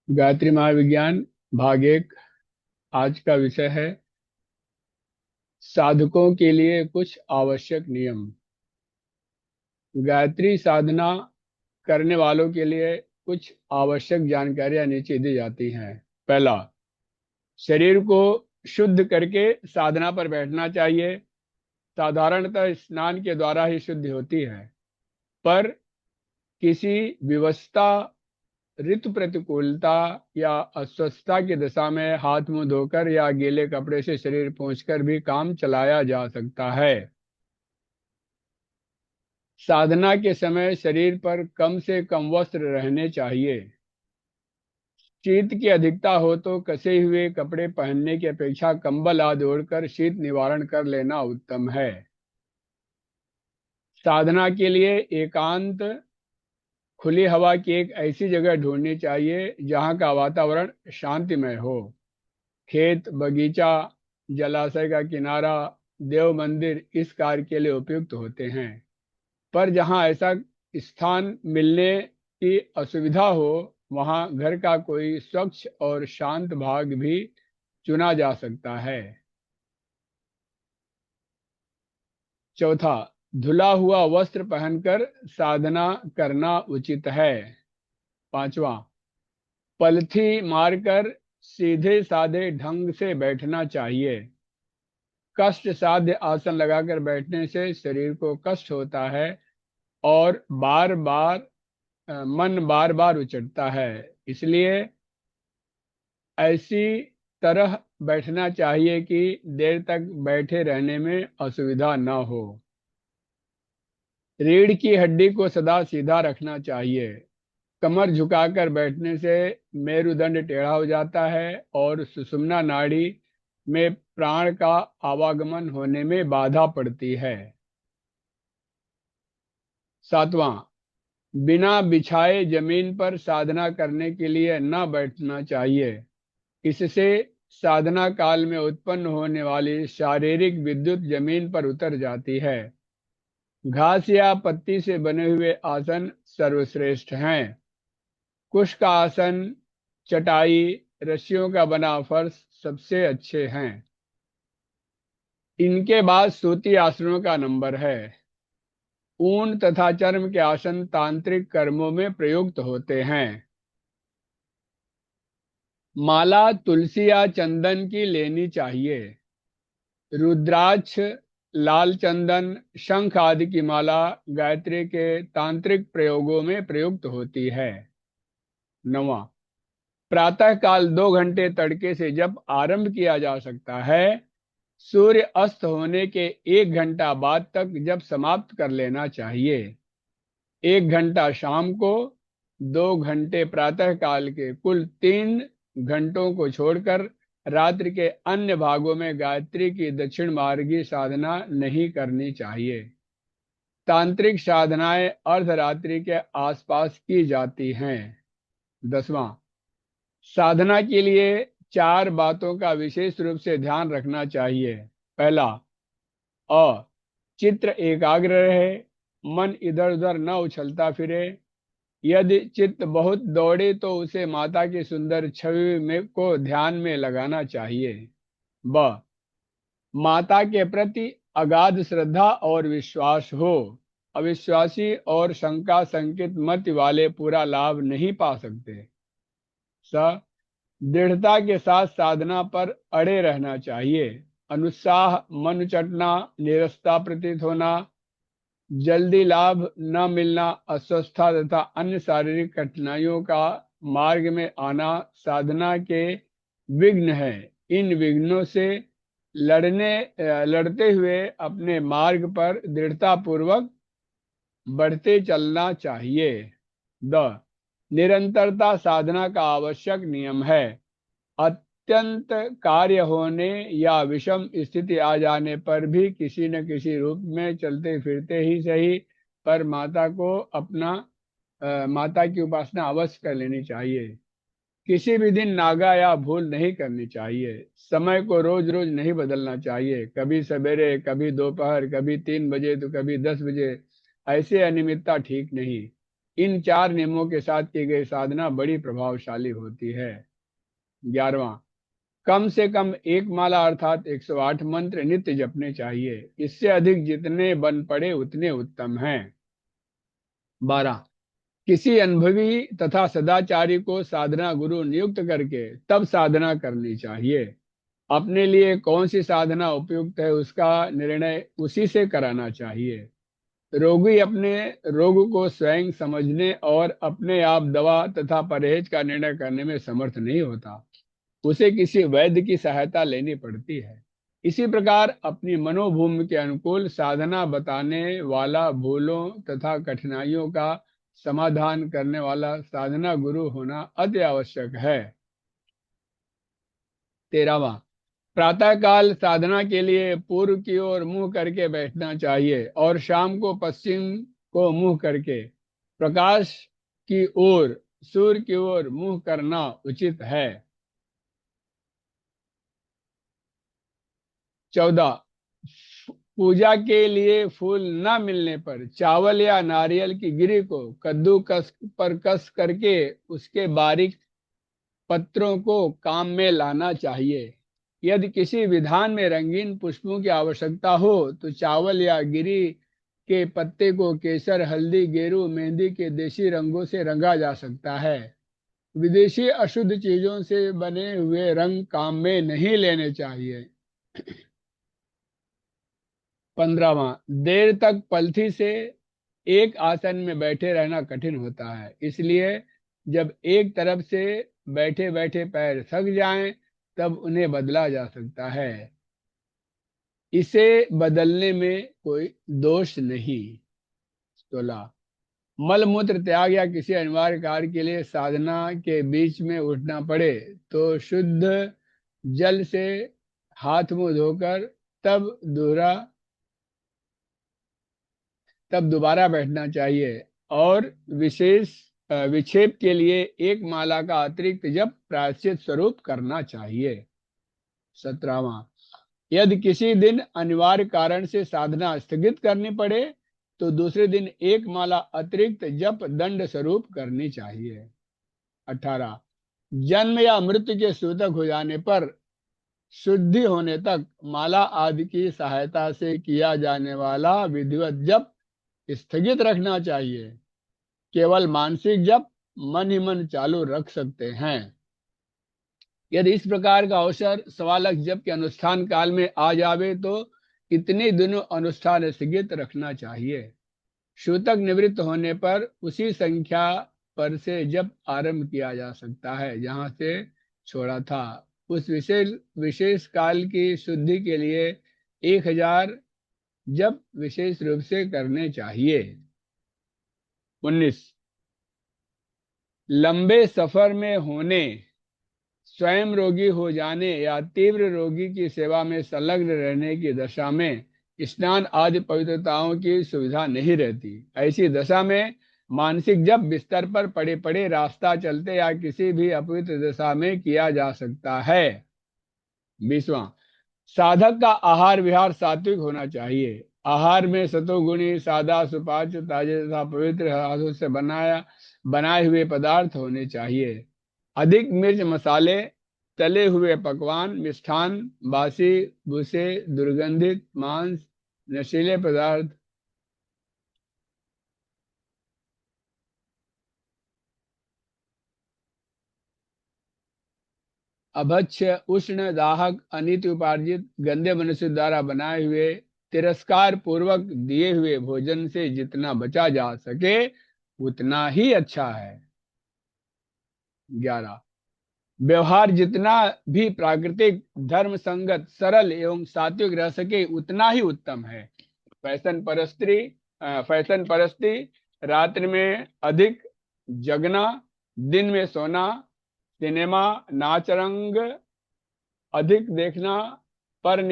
गायत्री महाविज्ञान भाग एक। आज का विषय है साधकों के लिए कुछ आवश्यक नियम। गायत्री साधना करने वालों के लिए कुछ आवश्यक जानकारियां नीचे दी जाती हैं। पहला, शरीर को शुद्ध करके साधना पर बैठना चाहिए। साधारणतः स्नान के द्वारा ही शुद्धि होती है, पर किसी विवशता, ऋतु प्रतिकूलता या अस्वस्थता की दशा में हाथ मुंह धोकर या गीले कपड़े से शरीर पोंछकर भी काम चलाया जा सकता है। साधना के समय शरीर पर कम से कम वस्त्र रहने चाहिए। शीत की अधिकता हो तो कसे हुए कपड़े पहनने की अपेक्षा कंबल आदि ओढ़कर शीत निवारण कर लेना उत्तम है। साधना के लिए एकांत खुली हवा की एक ऐसी जगह ढूंढनी चाहिए जहां का वातावरण शांतिमय हो। खेत, बगीचा, जलाशय का किनारा, देव मंदिर इस कार्य के लिए उपयुक्त होते हैं। पर जहां ऐसा स्थान मिलने की असुविधा हो, वहां घर का कोई स्वच्छ और शांत भाग भी चुना जा सकता है। चौथा, धुला हुआ वस्त्र पहनकर साधना करना उचित है। पांचवा, पलथी मारकर सीधे साधे ढंग से बैठना चाहिए। कष्ट साध्य आसन लगाकर बैठने से शरीर को कष्ट होता है और मन बार बार उचटता है। इसलिए ऐसी तरह बैठना चाहिए कि देर तक बैठे रहने में असुविधा न हो। रीढ़ की हड्डी को सदा सीधा रखना चाहिए। कमर झुकाकर बैठने से मेरुदंड टेढ़ा हो जाता है और सुषुम्ना नाड़ी में प्राण का आवागमन होने में बाधा पड़ती है। सातवां, बिना बिछाए जमीन पर साधना करने के लिए न बैठना चाहिए। इससे साधना काल में उत्पन्न होने वाली शारीरिक विद्युत जमीन पर उतर जाती है। घास या पत्ती से बने हुए आसन सर्वश्रेष्ठ हैं। कुश का आसन, चटाई, रस्सियों का बना फर्श सबसे अच्छे हैं। इनके बाद सूती आसनों का नंबर है। ऊन तथा चर्म के आसन तांत्रिक कर्मों में प्रयुक्त होते हैं। माला तुलसी या चंदन की लेनी चाहिए। रुद्राक्ष, लाल चंदन, शंख आदि की माला गायत्री के तांत्रिक प्रयोगों में प्रयुक्त होती है। नवा, प्रातः काल 2 घंटे तड़के से जब आरंभ किया जा सकता है, सूर्य अस्त होने के 1 घंटा बाद तक जब समाप्त कर लेना चाहिए। 1 घंटा शाम को, 2 घंटे प्रातः काल के कुल 3 घंटों को छोड़कर रात्रि के अन्य भागों में गायत्री की दक्षिण मार्गी साधना नहीं करनी चाहिए। तांत्रिक साधनाएं अर्धरात्रि के आसपास की जाती हैं। 10वां, साधना के लिए 4 बातों का विशेष रूप से ध्यान रखना चाहिए। पहला, चित्र एकाग्र रहे, मन इधर उधर न उछलता फिरे। यदि चित्त बहुत दौड़े तो उसे माता की सुंदर छवि में को ध्यान में लगाना चाहिए। ब, माता के प्रति अगाध श्रद्धा और विश्वास हो। अविश्वासी और शंका संकित मत वाले पूरा लाभ नहीं पा सकते। स, दृढ़ता के साथ साधना पर अड़े रहना चाहिए। अनुत्साह, मन चटना, निरस्ता प्रतीत होना, जल्दी लाभ न मिलना, अस्वस्थता तथा अन्य शारीरिक कठिनाइयों का मार्ग में आना साधना के विघ्न है। इन विघ्नों से लड़ते हुए अपने मार्ग पर दृढ़ता पूर्वक बढ़ते चलना चाहिए। द, निरंतरता साधना का आवश्यक नियम है। अत्यंत कार्य होने या विषम स्थिति आ जाने पर भी किसी न किसी रूप में चलते फिरते ही सही, पर माता की उपासना अवश्य कर लेनी चाहिए। किसी भी दिन नागा या भूल नहीं करनी चाहिए। समय को रोज रोज नहीं बदलना चाहिए। कभी सवेरे, कभी दोपहर, कभी 3 बजे तो कभी 10 बजे। ऐसे अनियमितता ठीक नहीं। इन 4 नियमों के साथ की गई साधना बड़ी प्रभावशाली होती है। 11वां, कम से कम एक माला अर्थात 108 मंत्र नित्य जपने चाहिए। इससे अधिक जितने बन पड़े उतने उत्तम हैं। 12, किसी अनुभवी तथा सदाचारी को साधना गुरु नियुक्त करके तब साधना करनी चाहिए। अपने लिए कौन सी साधना उपयुक्त है उसका निर्णय उसी से कराना चाहिए। रोगी अपने रोग को स्वयं समझने और अपने आप दवा तथा परहेज का निर्णय करने में समर्थ नहीं होता, उसे किसी वैद्य की सहायता लेनी पड़ती है। इसी प्रकार अपनी मनोभूमि के अनुकूल साधना बताने वाला, भूलों तथा कठिनाइयों का समाधान करने वाला साधना गुरु होना अति आवश्यक है। 13वां, प्रातःकाल साधना के लिए पूर्व की ओर मुंह करके बैठना चाहिए और शाम को पश्चिम को मुंह करके प्रकाश की ओर, सूर्य की ओर मुंह करना उचित है। 14, पूजा के लिए फूल न मिलने पर चावल या नारियल की गिरी को कद्दूकस पर कस करके उसके बारीक पत्रों को काम में लाना चाहिए। यदि किसी विधान में रंगीन पुष्पों की आवश्यकता हो तो चावल या गिरी के पत्ते को केसर, हल्दी, गेरू, मेहंदी के देशी रंगों से रंगा जा सकता है। विदेशी अशुद्ध चीजों से बने हुए रंग काम में नहीं लेने चाहिए। 15वां, देर तक पलथी से एक आसन में बैठे रहना कठिन होता है, इसलिए जब एक तरफ से बैठे बैठे पैर थक जाएं तब उन्हें बदला जा सकता है। इसे बदलने में कोई दोष नहीं। 16, मल मूत्र त्याग या किसी अनिवार्य कार्य के लिए साधना के बीच में उठना पड़े तो शुद्ध जल से हाथ मुंह धोकर तब दोहरा तब दोबारा बैठना चाहिए और विशेष विक्षेप के लिए एक माला का अतिरिक्त जप प्रायश्चित स्वरूप करना चाहिए। 17वां, यदि किसी दिन अनिवार्य कारण से साधना स्थगित करनी पड़े तो दूसरे दिन एक माला अतिरिक्त जप दंड स्वरूप करनी चाहिए। 18, जन्म या मृत्यु के सूतक हो जाने पर शुद्धि होने तक माला आदि की सहायता से किया जाने वाला विधिवत जप स्थगित रखना चाहिए। केवल मानसिक जप मन ही मन चालू रख सकते हैं। यदि इस प्रकार का अवसर 1.25 जप के अनुष्ठान काल में आ जावे तो इतने दिनों अनुष्ठान स्थगित रखना चाहिए। सूतक निवृत्त होने पर उसी संख्या पर से जप आरंभ किया जा सकता है जहां से छोड़ा था। उस विशेष विशेष काल की शुद्धि के लिए 1000 जप विशेष रूप से करने चाहिए। 19, लंबे सफर में होने, स्वयं रोगी हो जाने या तीव्र रोगी की सेवा में संलग्न रहने की दशा में स्नान आदि पवित्रताओं की सुविधा नहीं रहती। ऐसी दशा में मानसिक जप बिस्तर पर पड़े पड़े, रास्ता चलते या किसी भी अपवित्र दशा में किया जा सकता है। 20वां, साधक का आहार विहार सात्विक होना चाहिए। आहार में सतोगुणी, सादा, सुपाच्य, ताजे तथा पवित्र हाथों से बनाए हुए पदार्थ होने चाहिए। अधिक मिर्च मसाले, तले हुए पकवान, मिष्ठान, बासी भूसे, दुर्गंधित मांस, नशीले पदार्थ, अभक्ष्य, उष्ण, दाहक, अनिति उपार्जित, गंदे मनुष्य द्वारा बनाए हुए, तिरस्कार पूर्वक दिए हुए भोजन से जितना बचा जा सके उतना ही अच्छा है। 11, व्यवहार जितना भी प्राकृतिक, धर्म संगत, सरल एवं सात्विक रह सके उतना ही उत्तम है। फैशन परस्ती, रात्रि में अधिक जगना, दिन में सोना, सिनेमा, नाच रंग अधिक देखना, पर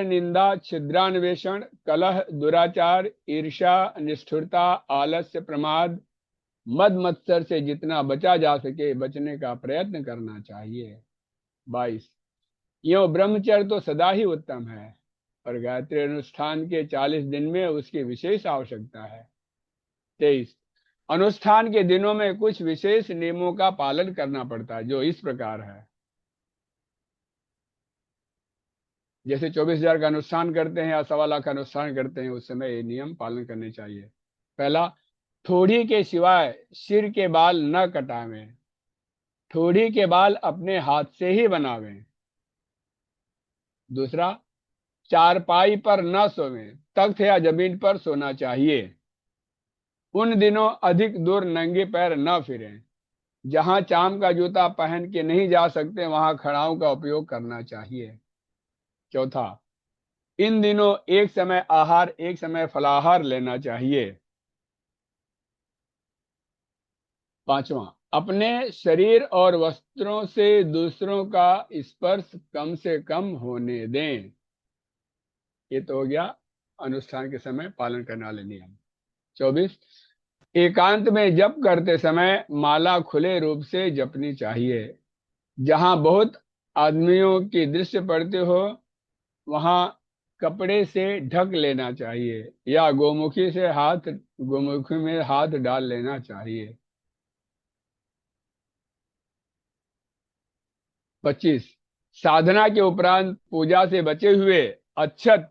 निंदा छिद्रान्वेषण, कलह, दुराचार, ईर्ष्या, निष्ठुरता, आलस्य, प्रमाद, मद मत्सर से जितना बचा जा सके बचने का प्रयत्न करना चाहिए। 22, यो ब्रह्मचर्य तो सदा ही उत्तम है पर गायत्री अनुष्ठान के 40 दिन में उसकी विशेष आवश्यकता है। 23, अनुष्ठान के दिनों में कुछ विशेष नियमों का पालन करना पड़ता है, जो इस प्रकार है। जैसे 24,000 का अनुष्ठान करते हैं या 1.25 लाख का अनुष्ठान करते हैं, उस समय ये नियम पालन करने चाहिए। पहला, ठोड़ी के सिवाय सिर के बाल न कटावें। ठोड़ी के बाल अपने हाथ से ही बनावें। दूसरा, चारपाई पर न सोवें, तख्त या जमीन पर सोना चाहिए। उन दिनों अधिक दूर नंगे पैर न फिरें। जहां चाम का जूता पहन के नहीं जा सकते, वहां खड़ाओं का उपयोग करना चाहिए। चौथा, इन दिनों एक समय आहार एक समय फलाहार लेना चाहिए। पांचवा, अपने शरीर और वस्त्रों से दूसरों का स्पर्श कम से कम होने दें। ये तो हो गया अनुष्ठान के समय पालन करने वाले नियम। 24, एकांत में जप करते समय माला खुले रूप से जपनी चाहिए। जहां बहुत आदमियों की दृश्य पड़ते हो, वहां कपड़े से ढक लेना चाहिए या गोमुखी में हाथ डाल लेना चाहिए। 25, साधना के उपरांत पूजा से बचे हुए अक्षत,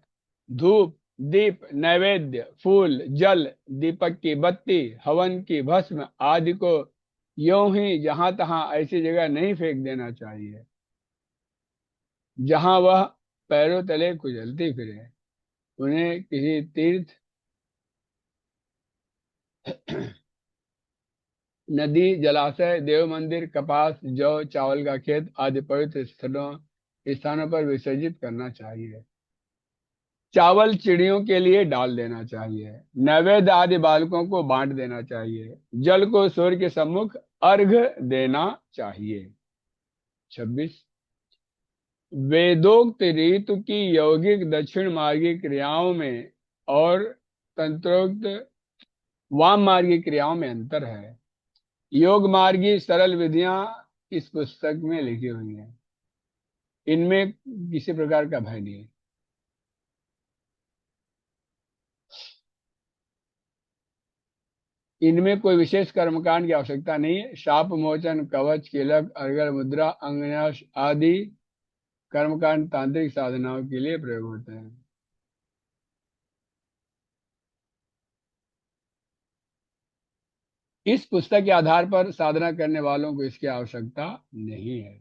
धूप, दीप, नैवेद्य, फूल, जल, दीपक की बत्ती, हवन की भस्म आदि को यों ही जहां तहां ऐसी जगह नहीं फेंक देना चाहिए जहां वह पैरों तले कुचलती फिरे। उन्हें किसी तीर्थ, नदी, जलाशय, देव मंदिर, कपास, जौ, चावल का खेत आदि पवित्र स्थानों पर विसर्जित करना चाहिए। चावल चिड़ियों के लिए डाल देना चाहिए। नैवेद्य आदि बालकों को बांट देना चाहिए। जल को सूर्य के सम्मुख अर्घ्य देना चाहिए। 26, वेदोक्त रीतु की यौगिक दक्षिण मार्गी क्रियाओं में और तंत्रोक्त वाम मार्गी क्रियाओं में अंतर है। योग मार्गी सरल विधियां इस पुस्तक में लिखी हुई हैं। इनमें किसी प्रकार का भय नहीं है। इनमें कोई विशेष कर्मकांड की आवश्यकता नहीं है। शाप मोचन, कवच, कीलक, अर्गल मुद्रा, अंगन्यास आदि कर्मकांड तांत्रिक साधनाओं के लिए प्रयोग होते हैं। इस पुस्तक के आधार पर साधना करने वालों को इसकी आवश्यकता नहीं है।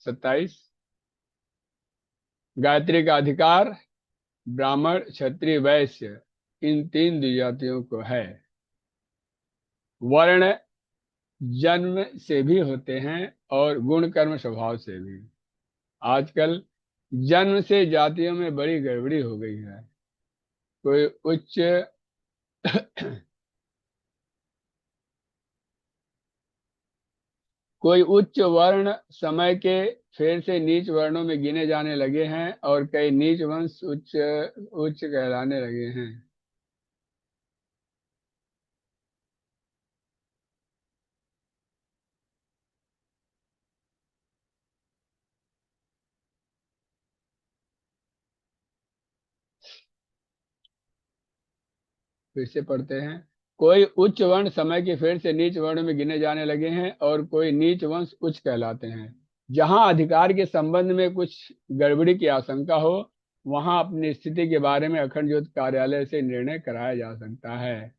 27, गायत्री का अधिकार ब्राह्मण, क्षत्रिय, वैश्य इन 3 द्विजातियों को है। वर्ण जन्म से भी होते हैं और गुण कर्म स्वभाव से भी। आजकल जन्म से जातियों में बड़ी गड़बड़ी हो गई है। कोई उच्च कोई उच्च वर्ण समय के फेर से नीच वर्णों में गिने जाने लगे हैं और कई नीच वंश उच्च उच्च कहलाने लगे हैं। फिर से पढ़ते हैं। कोई उच्च वर्ण समय के फेर से नीच वर्ण में गिने जाने लगे हैं और कोई नीच वंश उच्च कहलाते हैं। जहां अधिकार के संबंध में कुछ गड़बड़ी की आशंका हो, वहां अपनी स्थिति के बारे में अखंड ज्योत कार्यालय से निर्णय कराया जा सकता है।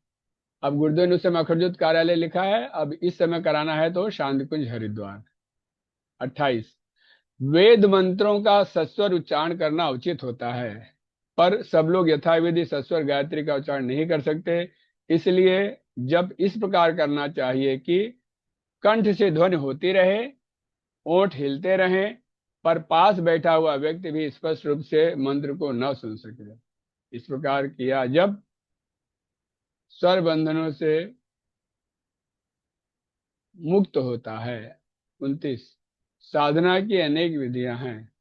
अब गुरुदेव ने उस समय अखंड ज्योत कार्यालय लिखा है, अब इस समय कराना है तो शांति कुंज हरिद्वार। 28, वेद मंत्रों का सस्वर उच्चारण करना उचित होता है, पर सब लोग यथाविधि सस्वर गायत्री का उच्चारण नहीं कर सकते। इसलिए जब इस प्रकार करना चाहिए कि कंठ से ध्वनि होती रहे, ओंठ हिलते रहें, पर पास बैठा हुआ व्यक्ति भी स्पष्ट रूप से मंत्र को न सुन सके। इस प्रकार किया जब स्वर बंधनों से मुक्त होता है। 29, साधना की अनेक विधियां हैं।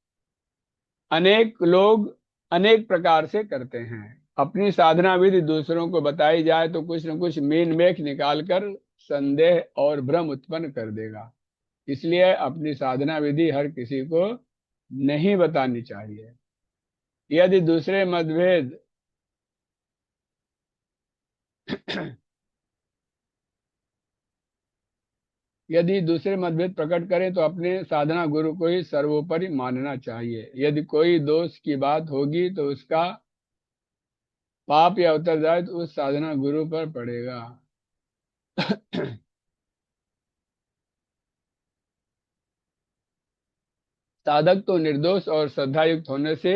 अनेक लोग अनेक प्रकार से करते हैं। अपनी साधना विधि दूसरों को बताई जाए तो कुछ न कुछ मीन मेख निकालकर संदेह और भ्रम उत्पन्न कर देगा। इसलिए अपनी साधना विधि हर किसी को नहीं बतानी चाहिए। यदि दूसरे मतभेद यदि दूसरे मतभेद प्रकट करें तो अपने साधना गुरु को ही सर्वोपरि मानना चाहिए। यदि कोई दोष की बात होगी तो उसका पाप या उत्तरदायित्व उस साधना गुरु पर पड़ेगा। साधक तो निर्दोष और श्रद्धायुक्त होने से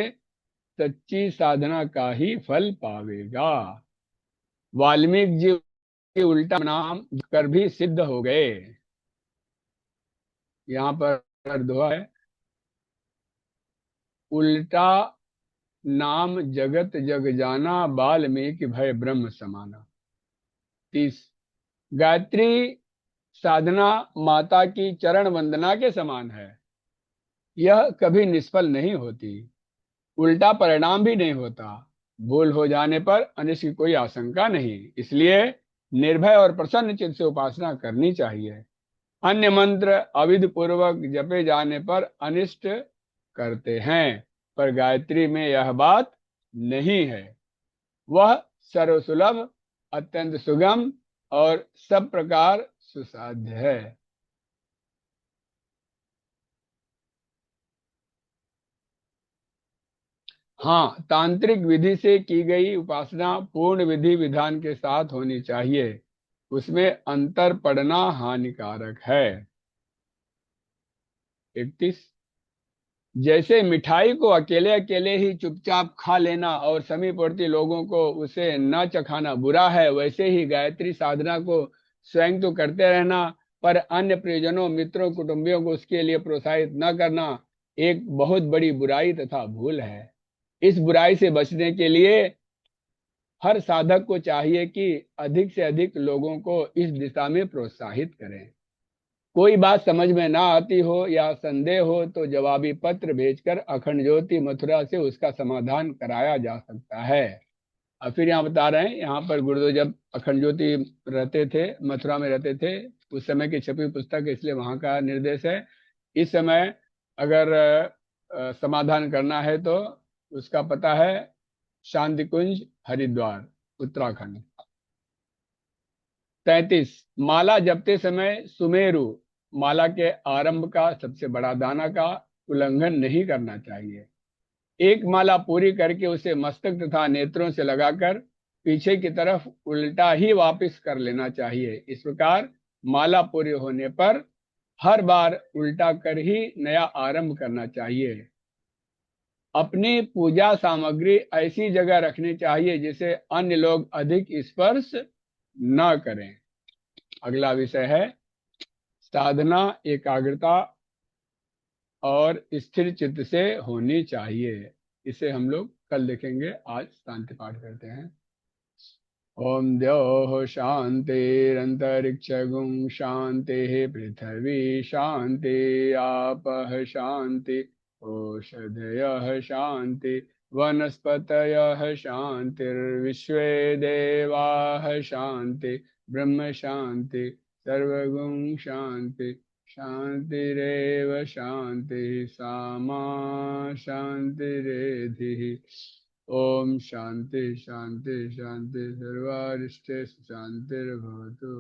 सच्ची साधना का ही फल पावेगा। वाल्मीकि जी के उल्टा नाम कर भी सिद्ध हो गए। यहाँ पर दोहा है, उल्टा नाम जगत जग जाना, वाल्मीकि भय ब्रह्म समाना। 30, गायत्री साधना माता की चरण वंदना के समान है। यह कभी निष्फल नहीं होती, उल्टा परिणाम भी नहीं होता। भूल हो जाने पर अनिष्ट की कोई आशंका नहीं, इसलिए निर्भय और प्रसन्न चित्त से उपासना करनी चाहिए। अन्य मंत्र अविधि पूर्वक जपे जाने पर अनिष्ट करते हैं, पर गायत्री में यह बात नहीं है। वह सर्वसुलभ, अत्यंत सुगम और सब प्रकार सुसाध्य है। हाँ, तांत्रिक विधि से की गई उपासना पूर्ण विधि विधान के साथ होनी चाहिए, उसमें अंतर पड़ना हानिकारक है। 31, जैसे मिठाई को अकेले अकेले ही चुपचाप खा लेना और समीपवर्ती लोगों को उसे न चखाना बुरा है, वैसे ही गायत्री साधना को स्वयं तो करते रहना पर अन्य प्रियजनों, मित्रों, कुटुंबियों को उसके लिए प्रोत्साहित न करना एक बहुत बड़ी बुराई तथा भूल है। इस बुराई से बचने के लिए हर साधक को चाहिए कि अधिक से अधिक लोगों को इस दिशा में प्रोत्साहित करें। कोई बात समझ में ना आती हो या संदेह हो तो जवाबी पत्र भेजकर अखंड ज्योति मथुरा से उसका समाधान कराया जा सकता है। और फिर यहाँ बता रहे हैं, यहाँ पर गुरुदेव जब अखंड ज्योति रहते थे, मथुरा में रहते थे, उस समय की छपी पुस्तक है, इसलिए वहां का निर्देश है। इस समय अगर समाधान करना है तो उसका पता है शांति कुंज, हरिद्वार, उत्तराखंड। 33, माला जपते समय सुमेरु माला के आरंभ का सबसे बड़ा दाना का उल्लंघन नहीं करना चाहिए। एक माला पूरी करके उसे मस्तक तथा नेत्रों से लगाकर पीछे की तरफ उल्टा ही वापस कर लेना चाहिए। इस प्रकार माला पूरी होने पर हर बार उल्टा कर ही नया आरंभ करना चाहिए। अपनी पूजा सामग्री ऐसी जगह रखनी चाहिए जिसे अन्य लोग अधिक स्पर्श न करें। अगला विषय है साधना एकाग्रता और स्थिर चित्त से होनी चाहिए। इसे हम लोग कल देखेंगे, आज शांति पाठ करते हैं। ओम द्योः शान्तिरन्तरिक्षगुं शान्तिः, पृथिवी शान्ति, आपः शान्ति, ओषधयः शान्ति, वनस्पतयः शान्तिर्विश्वे देवाः शान्ति, ब्रह्म शान्ति, सर्वगुं शान्ति। शान्तिरेव शान्तिः, सामा शान्तिरेधिः। ओम शांति शांति शांति, सर्वारिष्टेषु शांतिर्भवतु।